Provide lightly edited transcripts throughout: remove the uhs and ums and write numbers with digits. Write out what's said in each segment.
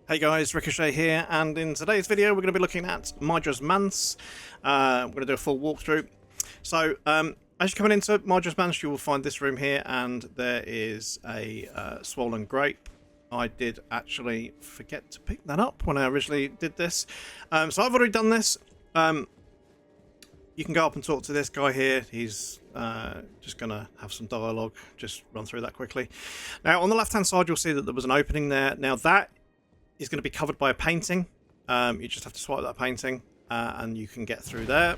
Hey guys, Ricochet here, and in today's video we're going to be looking at Midra's Manse. We're going to do a full walkthrough. So, as you're coming into Midra's Manse, you will find this room here, and there is a swollen grape. I did actually forget to pick that up when I originally did this. So I've already done this. You can go up and talk to this guy here. He's just going to have some dialogue. Just run through that quickly. Now, on the left-hand side, you'll see that there was an opening there. Now, that is going to be covered by a painting. You just have to swipe that painting and you can get through there.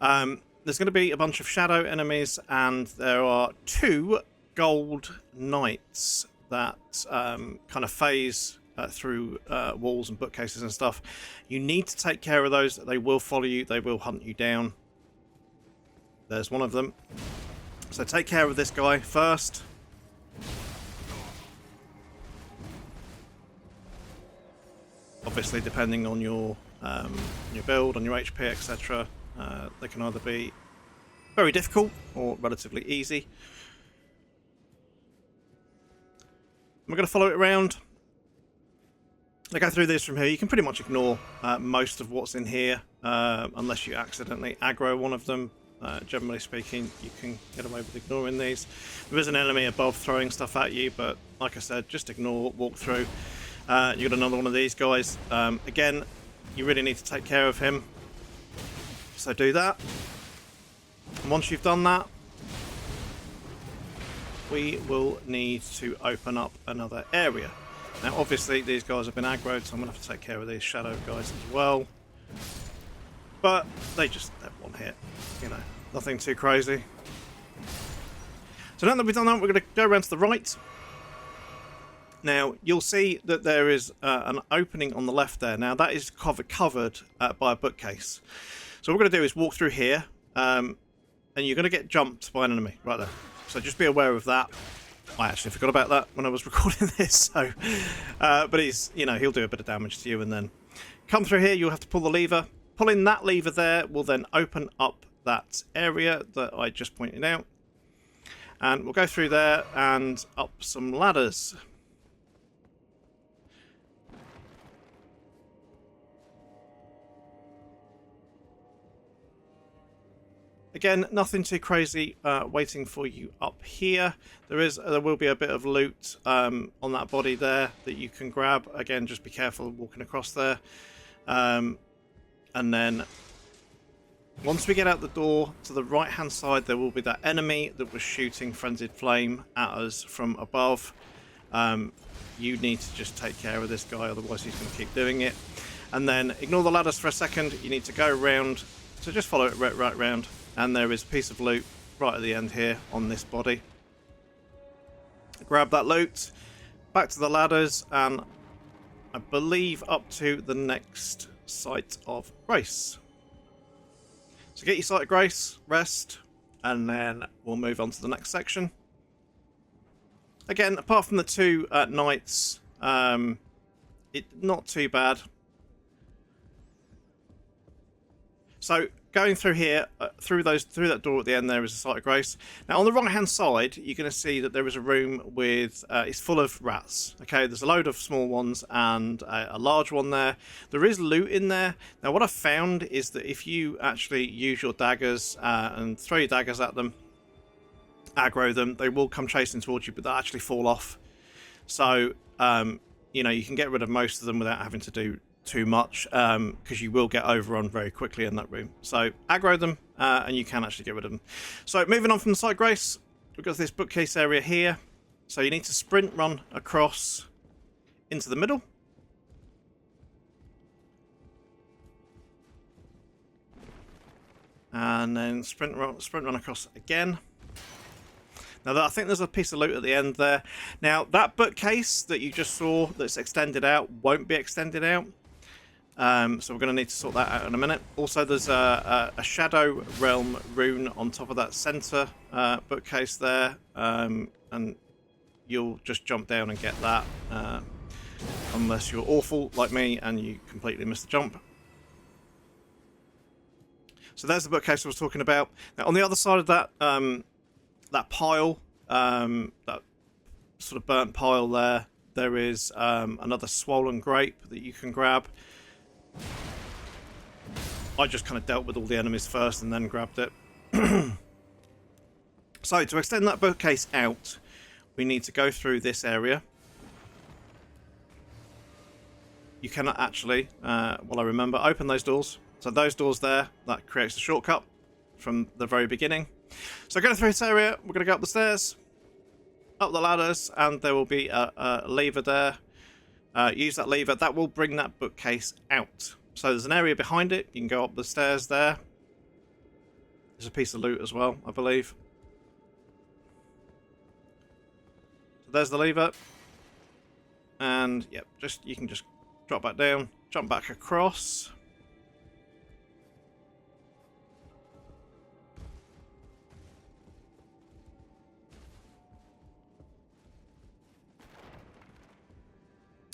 There's going to be a bunch of shadow enemies, and there are two gold knights that kind of phase through walls and bookcases and stuff. You need to take care of those. They will follow you. They will hunt you down. There's one of them. So take care of this guy first. Obviously, depending on your build, on your HP, etc., they can either be very difficult or relatively easy. We're going to follow it around. I go through this from here. You can pretty much ignore most of what's in here, unless you accidentally aggro one of them. Generally speaking, you can get away with ignoring these. There is an enemy above throwing stuff at you, but like I said, just ignore, walk through. You got another one of these guys. Again, you really need to take care of him. So do that. And once you've done that, we will need to open up another area. Now, obviously, these guys have been aggroed, so I'm going to have to take care of these shadow guys as well. But they just have one hit. You know, nothing too crazy. So now that we've done that, we're going to go around to the right. Now, you'll see that there is an opening on the left there. Now, that is covered by a bookcase. So what we're going to do is walk through here, and you're going to get jumped by an enemy right there. So just be aware of that. I actually forgot about that when I was recording this. So, but he'll do a bit of damage to you, and then come through here. You'll have to pull the lever. Pulling that lever there will then open up that area that I just pointed out. And we'll go through there and up some ladders. Again, nothing too crazy waiting for you up here. There will be a bit of loot on that body there that you can grab. Again, just be careful walking across there. And then once we get out the door, to the right hand side there will be that enemy that was shooting frenzied flame at us from above. You need to just take care of this guy, otherwise he's going to keep doing it. And then ignore the ladders for a second. You need to go around, so just follow it right round. And there is a piece of loot right at the end here on this body. Grab that loot, back to the ladders, and I believe up to the next site of grace. So get your site of grace, rest, and then we'll move on to the next section. Again, apart from the two knights, not too bad. So going through here, through that door at the end, there is a site of grace. Now on the right hand side, you're going to see that there is a room with it's full of rats. Okay, there's a load of small ones and a large one there. There is loot in there. Now what I've found is that if you actually use your daggers and throw your daggers at them, aggro them, they will come chasing towards you, but they'll actually fall off. So you can get rid of most of them without having to do too much, because you will get overrun very quickly in that room. So aggro them, and you can actually get rid of them. So moving on from the site grace, we've got this bookcase area here. So you need to sprint run across into the middle. And then sprint run across again. Now, I think there's a piece of loot at the end there. Now, that bookcase that you just saw that's extended out won't be extended out. So we're going to need to sort that out in a minute. Also, there's a Shadow Realm rune on top of that center bookcase there. And you'll just jump down and get that. Unless you're awful like me and you completely miss the jump. So there's the bookcase I was talking about. Now, on the other side of that, that pile, that sort of burnt pile there, there is another swollen grape that you can grab. I just kind of dealt with all the enemies first and then grabbed it. So to extend that bookcase out, we need to go through this area. You cannot actually, well, I remember, open those doors. So those doors there, that creates the shortcut from the very beginning. So going through this area, we're going to go up the stairs, up the ladders, and there will be a lever there. Use that lever. That will bring that bookcase out. So there's an area behind it. You can go up the stairs there. There's a piece of loot as well, I believe. So there's the lever. And, yep, you can just drop back down, jump back across.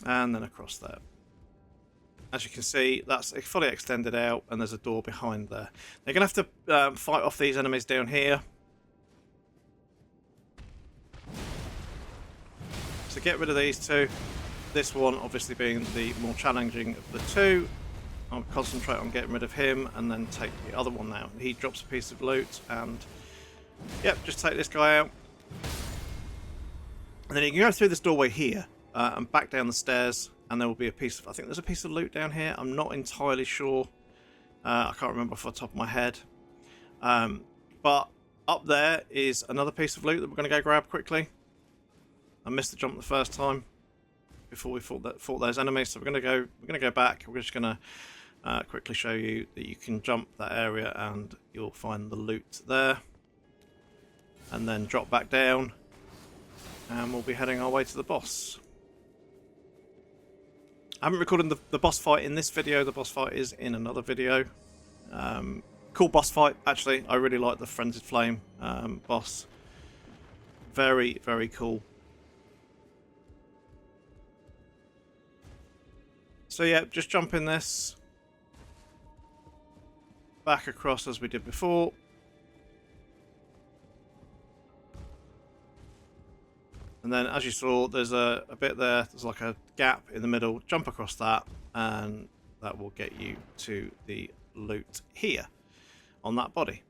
And then across there. As you can see, that's fully extended out, and there's a door behind there. They're going to have to fight off these enemies down here. So get rid of these two. This one obviously being the more challenging of the two. I'll concentrate on getting rid of him and then take the other one out. He drops a piece of loot, and yep, just take this guy out. And then you can go through this doorway here and back down the stairs, and there will be a piece of, I think there's a piece of loot down here. I'm not entirely sure. I can't remember off the top of my head. But up there is another piece of loot that we're going to go grab quickly. I missed the jump the first time before we fought those enemies, so we're going to go back. We're just going to quickly show you that you can jump that area and you'll find the loot there, and then drop back down, and we'll be heading our way to the boss. I haven't recorded the boss fight in this video. The boss fight is in another video. Cool boss fight, actually. I really like the Frenzied Flame boss. Very, very cool. So yeah, just jump in this. Back across as we did before. And then, as you saw, there's a bit there. There's like a gap in the middle. Jump across that, and that will get you to the loot here on that body.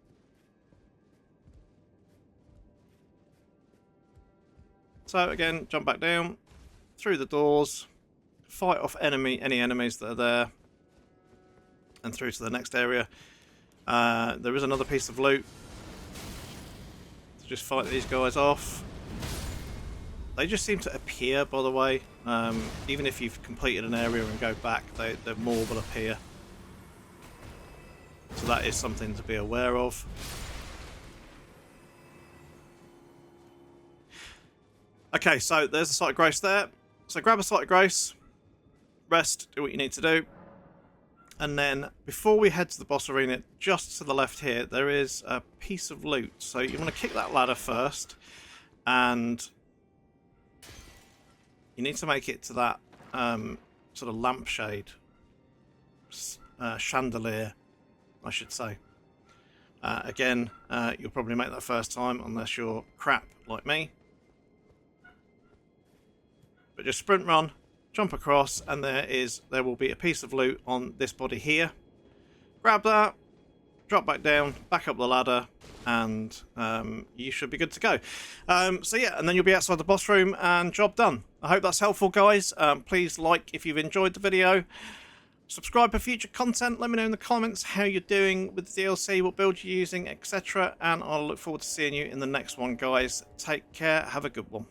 So again, jump back down through the doors, fight off any enemies that are there, and through to the next area. There is another piece of loot. So just fight these guys off. They just seem to appear, by the way. Even if you've completed an area and go back, the more will appear. So that is something to be aware of. Okay, so there's the Site of Grace there. So grab a Site of Grace, rest, do what you need to do. And then, before we head to the boss arena, just to the left here, there is a piece of loot. So you want to kick that ladder first, and you need to make it to that sort of lampshade, chandelier, I should say. Again, you'll probably make that first time unless you're crap like me. But just sprint run, jump across, and there will be a piece of loot on this body here. Grab that, drop back down, back up the ladder, and you should be good to go. So yeah, and then you'll be outside the boss room, and job done. I hope that's helpful, guys. Please like if you've enjoyed the video. Subscribe for future content. Let me know in the comments how you're doing with the DLC, what build you're using, etc. And I'll look forward to seeing you in the next one, guys. Take care. Have a good one.